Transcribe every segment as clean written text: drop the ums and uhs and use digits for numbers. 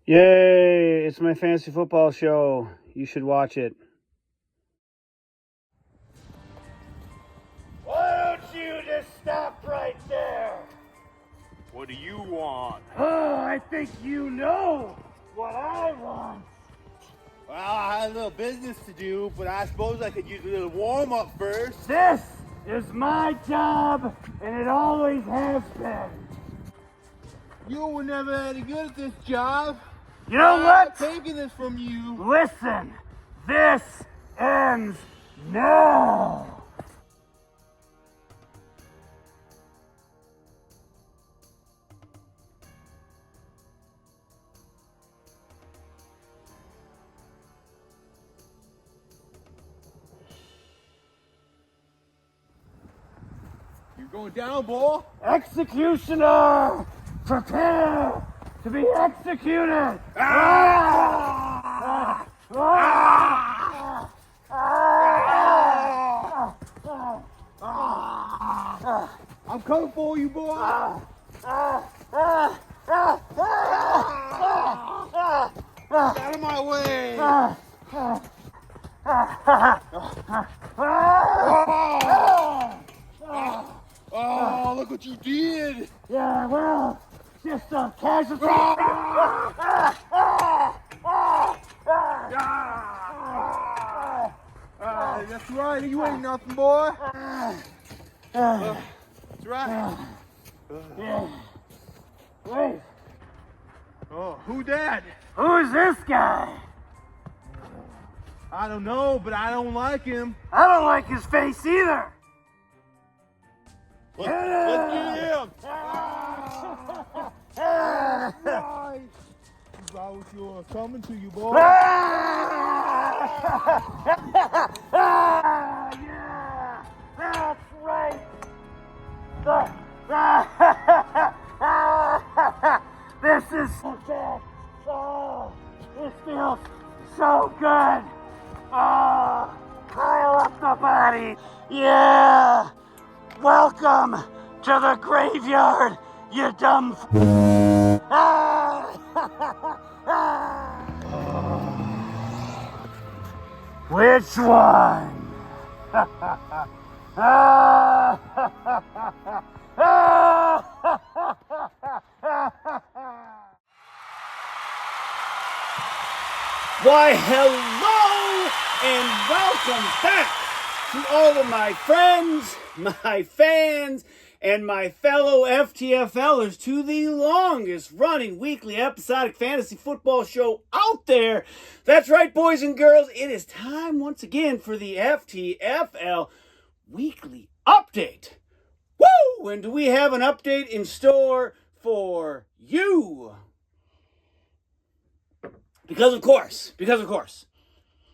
Yay! It's my fantasy football show. You should watch it. Why don't you just stop right there? What do you want? Oh, I think you know what I want. Well, I had a little business to do, but I suppose I could use a little warm-up first. This is my job, and it always has been. You were never any good at this job. You know I'm what? taking this from you. Listen, this ends now. You're going down, boy. Executioner, prepare to be executed. I'm coming for you, boy. Get out of my way. Oh, look what you did. Yeah, well, just a casualty. That's right. You ain't nothing, boy. That's right. Yeah. Wait, Oh, who that? who is this guy? I don't know, but I don't like him. I don't like his face either. Let's get him. If I was sure coming to you, boy. Yeah, that's right. This is so bad. Oh, this feels so good. Oh, pile up the body. Yeah. Welcome to the graveyard, you dumb Which one? Why, hello and welcome back to all of my friends, my fans, and my fellow FTFLers to the longest running weekly episodic fantasy football show out there. That's right, boys and girls. It is time once again for the FTFL weekly update. Woo! And do we have an update in store for you? Because of course,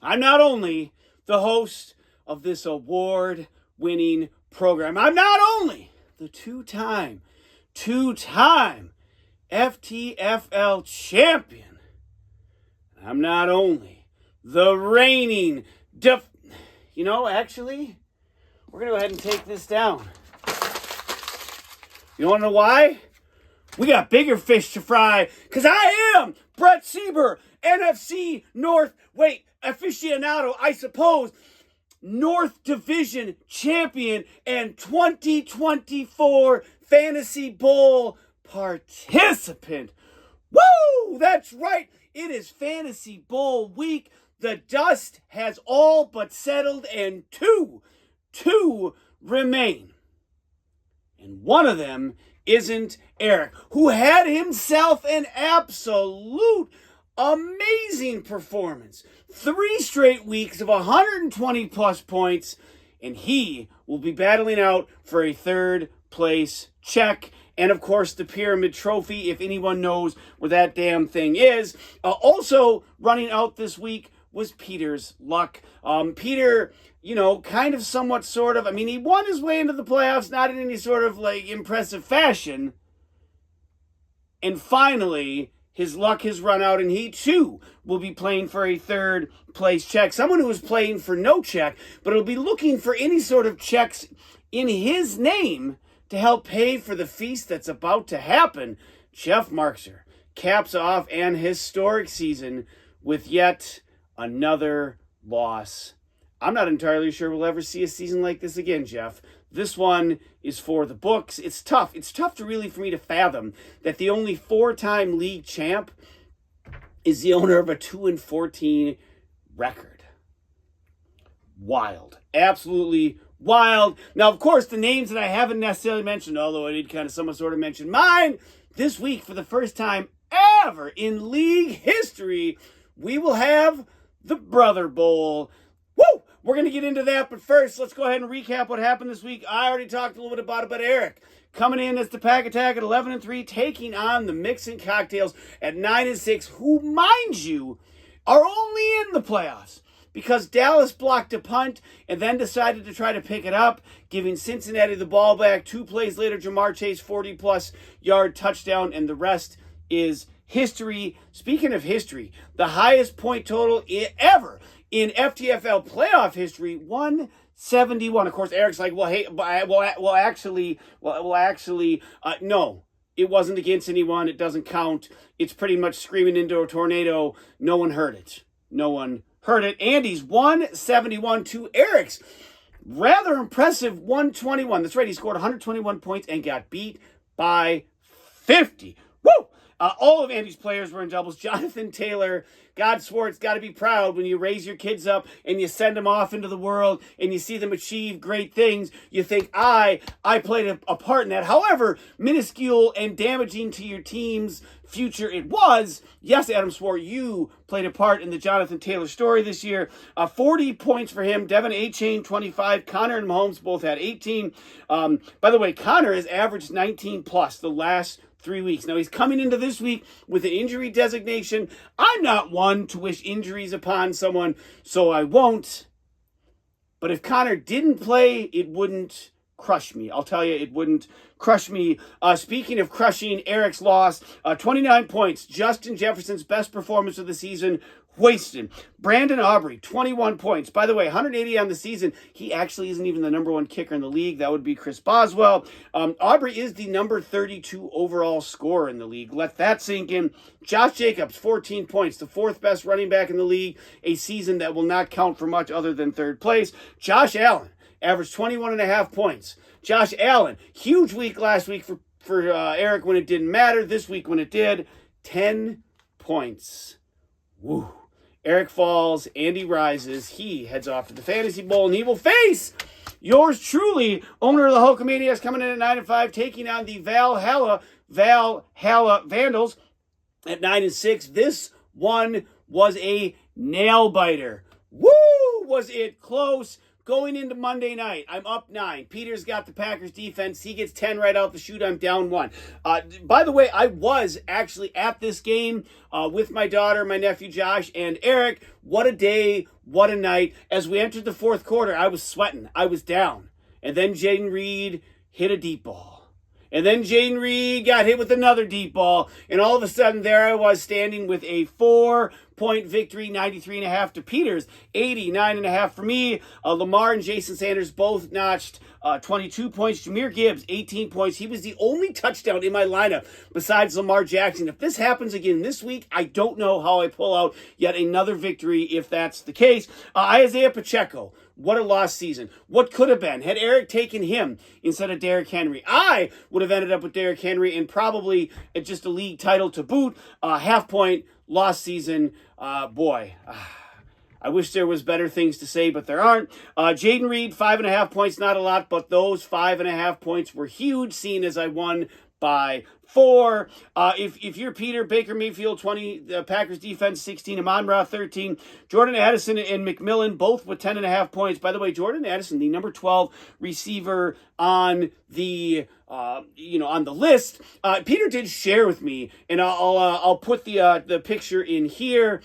I'm not only the host of this award-winning program, I'm not only the two-time FTFL champion, I'm not only the reigning actually, we're going to go ahead and take this down. You want to know why? We got bigger fish to fry, because I am Brett Sieber, NFC North, aficionado, I suppose, North Division champion and 2024 Fantasy Bowl participant. Woo! That's right. It is Fantasy Bowl week. The dust has all but settled, and two remain. And one of them isn't Eric, who had himself an absolute amazing performance. 3 straight weeks of 120 plus points, and he will be battling out for a 3rd place check. And of course, the Pyramid Trophy, if anyone knows what that damn thing is. Also running out this week was Peter's luck. Peter, kind of somewhat sort of, he won his way into the playoffs, not in any sort of impressive fashion. And finally, his luck has run out, and he too will be playing for a 3rd place check. Someone who is playing for no check, but will be looking for any sort of checks in his name to help pay for the feast that's about to happen. Jeff Markser caps off an historic season with yet another loss. I'm not entirely sure we'll ever see a season like this again, Jeff. This one is for the books. It's tough. It's tough for me to fathom that the only 4-time league champ is the owner of a 2-14 record. Wild. Absolutely wild. Now, of course, the names that I haven't necessarily mentioned, although I did kind of somewhat sort of mention mine, this week, for the first time ever in league history, we will have the Brother Bowl. Woo! We're going to get into that, but first, let's go ahead and recap what happened this week. I already talked a little bit about it, but Eric coming in as the Pack Attack at 11-3, taking on the Mixing Cocktails at 9-6, who, mind you, are only in the playoffs because Dallas blocked a punt and then decided to try to pick it up, giving Cincinnati the ball back. 2 plays later, Jamar Chase, 40-plus yard touchdown, and the rest is history. Speaking of history, the highest point total ever in FTFL playoff history, 171. Of course, Eric's like, well, hey, actually, no, it wasn't against anyone. It doesn't count. It's pretty much screaming into a tornado. No one heard it. Andy's 171 to Eric's rather impressive 121. That's right. He scored 121 points and got beat by 50. Woo! All of Andy's players were in doubles. Jonathan Taylor, God swore it's got to be proud when you raise your kids up and you send them off into the world and you see them achieve great things. You think, I played a part in that. However minuscule and damaging to your team's future it was, yes, Adam Swore, you played a part in the Jonathan Taylor story this year. 40 points for him. Devin A-Chain, 25. Connor and Mahomes both had 18. By the way, Connor has averaged 19-plus the last 3 weeks. Now, he's coming into this week with an injury designation. I'm not one to wish injuries upon someone, so I won't. But if Connor didn't play, it wouldn't crush me. I'll tell you, it wouldn't crush me. Speaking of crushing, Eric's loss, 29 points. Justin Jefferson's best performance of the season, wasted. Brandon Aubrey, 21 points. By the way, 180 on the season. He actually isn't even the number 1 kicker in the league. That would be Chris Boswell. Aubrey is the number 32 overall scorer in the league. Let that sink in. Josh Jacobs, 14 points. The 4th best running back in the league. A season that will not count for much other than 3rd place. Josh Allen averaged 21.5 points. Josh Allen, huge week last week for Eric when it didn't matter. This week when it did, 10 points. Woo. Eric falls, Andy rises. He heads off to the Fantasy Bowl, and he will face yours truly, owner of the Hulkamaniacs, coming in at 9-5, taking on the Valhalla Vandals at 9-6. This one was a nail biter. Woo! Was it close? Going into Monday night, I'm up 9. Peter's got the Packers defense. He gets 10 right out the chute. I'm down 1. By the way, I was actually at this game with my daughter, my nephew Josh, and Eric. What a day, what a night. As we entered the 4th quarter, I was sweating. I was down. And then Jaden Reed hit a deep ball. And then Jaden Reed got hit with another deep ball. And all of a sudden, there I was standing with a 4-point victory, 93.5 to Peters, 89.5 for me. Lamar and Jason Sanders both notched 22 points. Jahmyr Gibbs, 18 points. He was the only touchdown in my lineup besides Lamar Jackson. If this happens again this week, I don't know how I pull out yet another victory if that's the case. Isaiah Pacheco, what a lost season. What could have been had Eric taken him instead of Derrick Henry. I would have ended up with Derrick Henry and probably just a league title to boot. Half-point lost season. I wish there was better things to say, but there aren't. Jaden Reed, 5.5 points, not a lot, but those 5.5 points were huge, seeing as I won by 4. If you're Peter, Baker Mayfield, 20, the Packers defense, 16, Amon-Ra, 13, Jordan Addison and McMillan, both with 10.5 points. By the way, Jordan Addison, the number 12 receiver on the on the list. Peter did share with me, and I'll put the picture in here.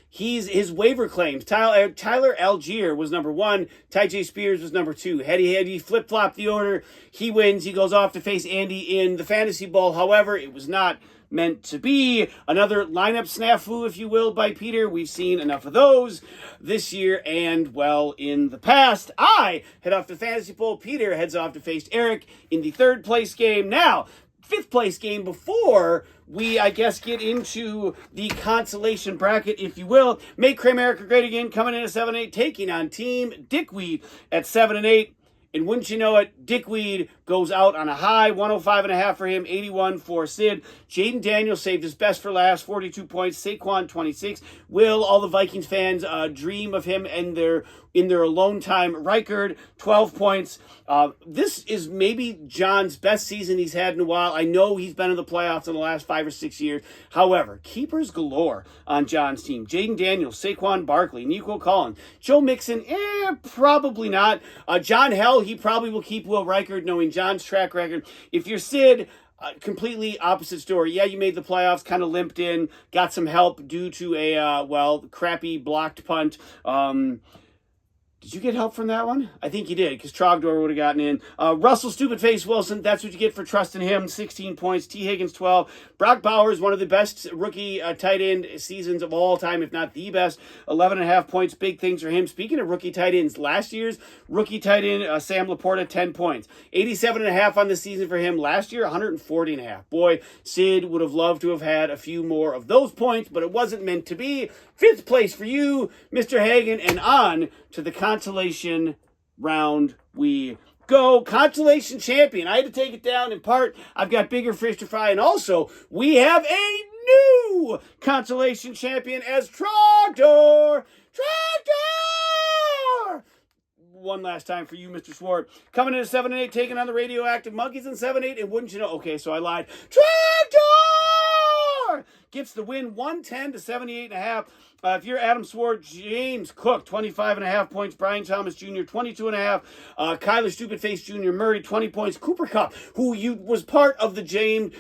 His waiver claims. Tyler Algier was number 1. Ty Spears was number 2. Had he flip-flopped the order, he wins. He goes off to face Andy in the Fantasy Bowl. However, it was not meant to be. Another lineup snafu, if you will, by Peter. We've seen enough of those this year and, well, in the past. I head off to Fantasy Bowl. Peter heads off to face Eric in the 3rd place game. Now, fifth place game before we, I guess, get into the consolation bracket, if you will. Make America Great Again coming in at 7-8, taking on Team Dickweed at 7-8. And wouldn't you know it, Dickweed goes out on a high, 105.5 for him, 81 for Sid. Jaden Daniels saved his best for last, 42 points. Saquon, 26. Will all the Vikings fans dream of him and in their alone time? Reichard, 12 points. This is maybe John's best season he's had in a while. I know he's been in the playoffs in the last 5 or 6 years. However, keepers galore on John's team. Jaden Daniels, Saquon Barkley, Nico Collins, Joe Mixon, probably not. John Hell, he probably will keep Will Reichard, knowing John's track record. If you're Sid, completely opposite story. Yeah, you made the playoffs, kind of limped in, got some help due to a, crappy blocked punt. Did you get help from that one? I think you did, because Trogdor would have gotten in. Russell Stupid Face Wilson, that's what you get for trusting him. 16 points. T. Higgins, 12. Brock Bowers, one of the best rookie tight end seasons of all time, if not the best. 11.5 points. Big things for him. Speaking of rookie tight ends, last year's rookie tight end, Sam Laporta, 10 points. 87.5 on the season for him. Last year, 140.5. Boy, Sid would have loved to have had a few more of those points, but it wasn't meant to be. Fifth place for you, Mr. Hagan, and on to the consolation round we go. Consolation champion. I had to take it down in part. I've got bigger fish to fry, and also we have a new consolation champion as Trogdor. One last time for you, Mr. Swart. Coming in at 7-8, taking on the radioactive monkeys in 7-8, and wouldn't you know? Okay, so I lied. Trogdor gets the win, 110 to 78.5. If you're Adam Swart, James Cook, 25.5 points. Brian Thomas Jr., 22.5. Kyler Stupid Face Jr. Murray, 20 points. Cooper Kupp, who was part of the James,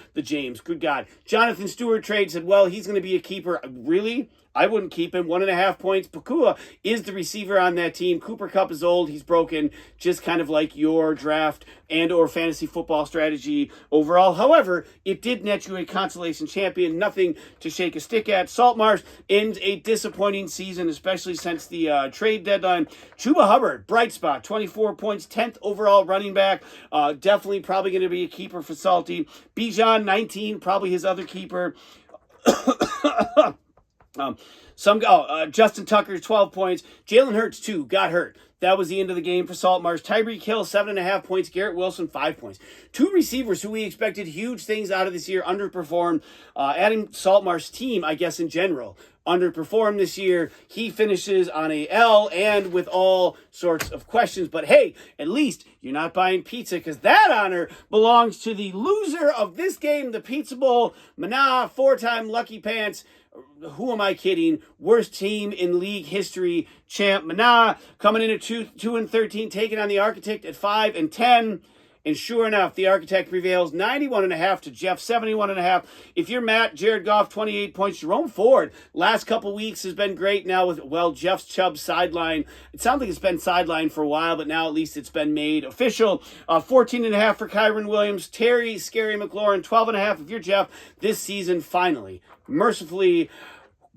good God. Jonathan Stewart trade, said, well, he's going to be a keeper. Really? I wouldn't keep him. 1.5 points. Pakua is the receiver on that team. Cooper Kupp is old. He's broken, just kind of like your draft and or fantasy football strategy overall. However, it did net you a consolation champion. Nothing to shake a stick at. Saltmarsh ends a disappointing season, especially since the trade deadline. Chuba Hubbard, bright spot, 24 points, 10th overall running back. Definitely probably going to be a keeper for Salty. Bijan, 19, probably his other keeper. Justin Tucker, 12 points. Jalen Hurts, 2, got hurt. That was the end of the game for Saltmarsh. Tyreek Hill, 7.5 points. Garrett Wilson, 5 points. 2 receivers who we expected huge things out of this year underperformed. Adding Saltmarsh's team, I guess, in general, underperformed this year. He finishes on a L and with all sorts of questions. But hey, at least you're not buying pizza, because that honor belongs to the loser of this game, the Pizza Bowl. Mana, 4-time Lucky Pants. Who am I kidding? Worst team in league history. Champ Mana coming in at 2-13, taking on the Architect at 5-10. And sure enough, the Architect prevails, 91.5 to Jeff, 71.5. If you're Matt, Jared Goff, 28 points. Jerome Ford, last couple weeks has been great now with, Jeff's Chubb sideline. It sounds like it's been sidelined for a while, but now at least it's been made official. 14.5 for Kyron Williams. Terry, Scary McLaurin, 12.5. If you're Jeff, this season finally, mercifully,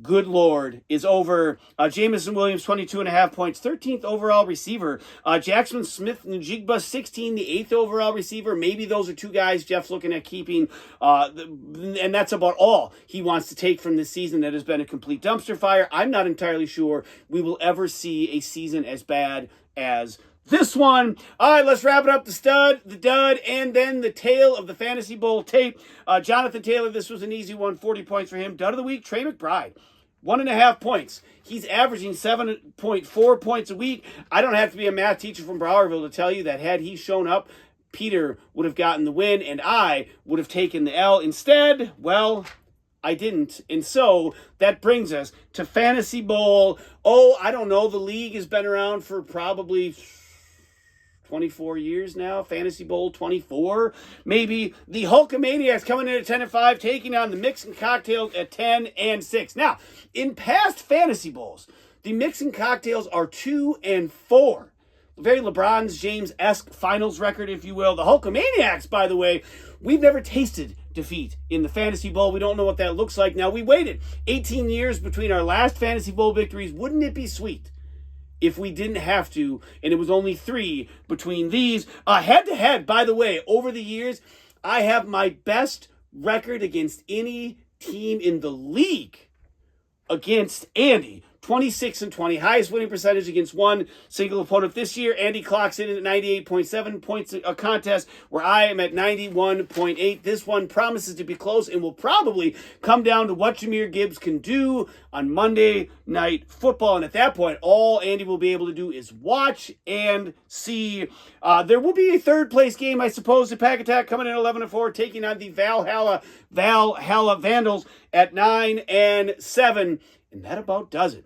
good Lord, is over. Jamison Williams, 22.5 points, 13th overall receiver. Jackson Smith Njigba, 16, the 8th overall receiver. Maybe those are 2 guys Jeff's looking at keeping. And that's about all he wants to take from this season that has been a complete dumpster fire. I'm not entirely sure we will ever see a season as bad as this one. All right, let's wrap it up. The stud, the dud, and then the tail of the Fantasy Bowl tape. Jonathan Taylor, this was an easy one. 40 points for him. Dud of the week, Trey McBride. 1.5 points. He's averaging 7.4 points a week. I don't have to be a math teacher from Browerville to tell you that had he shown up, Peter would have gotten the win and I would have taken the L. Instead, well, I didn't. And so that brings us to Fantasy Bowl. Oh, I don't know. The league has been around for probably 24 years now. Fantasy Bowl 24. Maybe the Hulkamaniacs coming in at 10-5, taking on the Mixing Cocktails at 10-6. Now, in past Fantasy Bowls, the Mixing Cocktails are 2-4. Very LeBron's James-esque finals record, if you will. The Hulkamaniacs, by the way, we've never tasted defeat in the Fantasy Bowl. We don't know what that looks like. Now, we waited 18 years between our last Fantasy Bowl victories. Wouldn't it be sweet if we didn't have to, and it was only 3 between these? Head-to-head, by the way, over the years, I have my best record against any team in the league against Andy. 26-20, highest winning percentage against one single opponent this year. Andy clocks in at 98.7 points a contest, where I am at 91.8. This one promises to be close and will probably come down to what Jahmyr Gibbs can do on Monday Night Football. And at that point, all Andy will be able to do is watch and see. There will be a third place game, I suppose, at Pack Attack coming in 11-4, taking on the Valhalla Vandals at 9-7. And that about does it.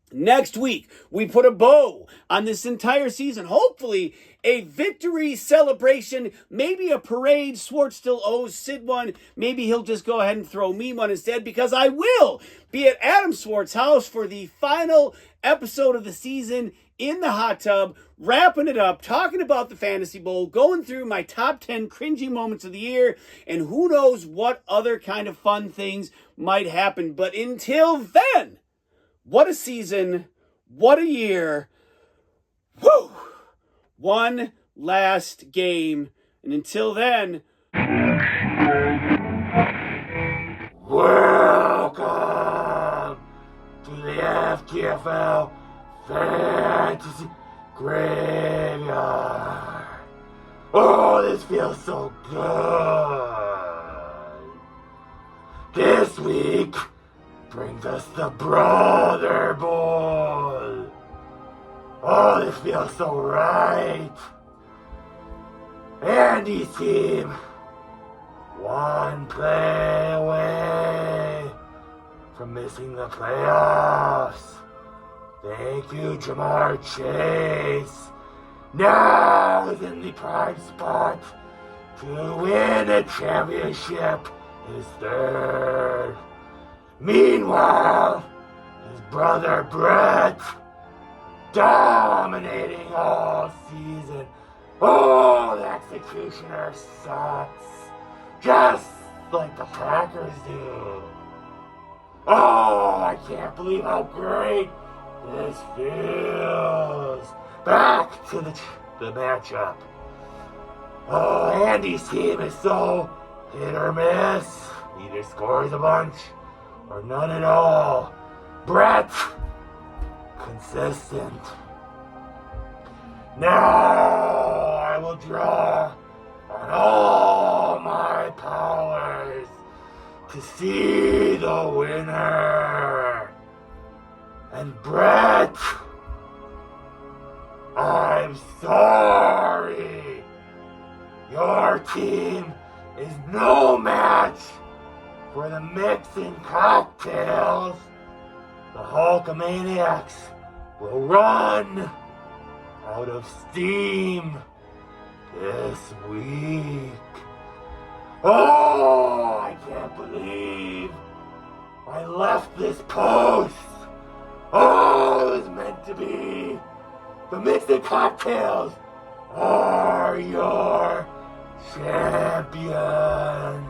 Next week, we put a bow on this entire season. Hopefully, a victory celebration, maybe a parade. Swartz still owes Sid one. Maybe he'll just go ahead and throw me one instead, because I will be at Adam Swartz's house for the final episode of the season in the hot tub, wrapping it up, talking about the Fantasy Bowl, going through my top 10 cringy moments of the year, and who knows what other kind of fun things might happen. But until then, what a season, what a year. Woo! One last game. And until then, welcome to the FTFL Fantasy Graveyard. Oh, this feels so good. This week brings us the Brother Bowl. Oh, this feels so right. Andy's team, one play away from missing the playoffs. Thank you, Jamar Chase. Now is in the prime spot to win a championship, his third. Meanwhile, his brother Brett, dominating all season. Oh, the executioner sucks, just like the Packers do. Oh, I can't believe how great this feels. Back to the matchup. Oh, Andy's team is so hit or miss. Either scores a bunch or none at all. Brett, consistent. Now I will draw on all my powers to see the winner. And Brett, I'm sorry. Your team is no match for the mixing cocktails. The Hulkamaniacs will run out of steam this week. Oh, I can't believe I left this post. Oh, it was meant to be. The mixing cocktails are your champions.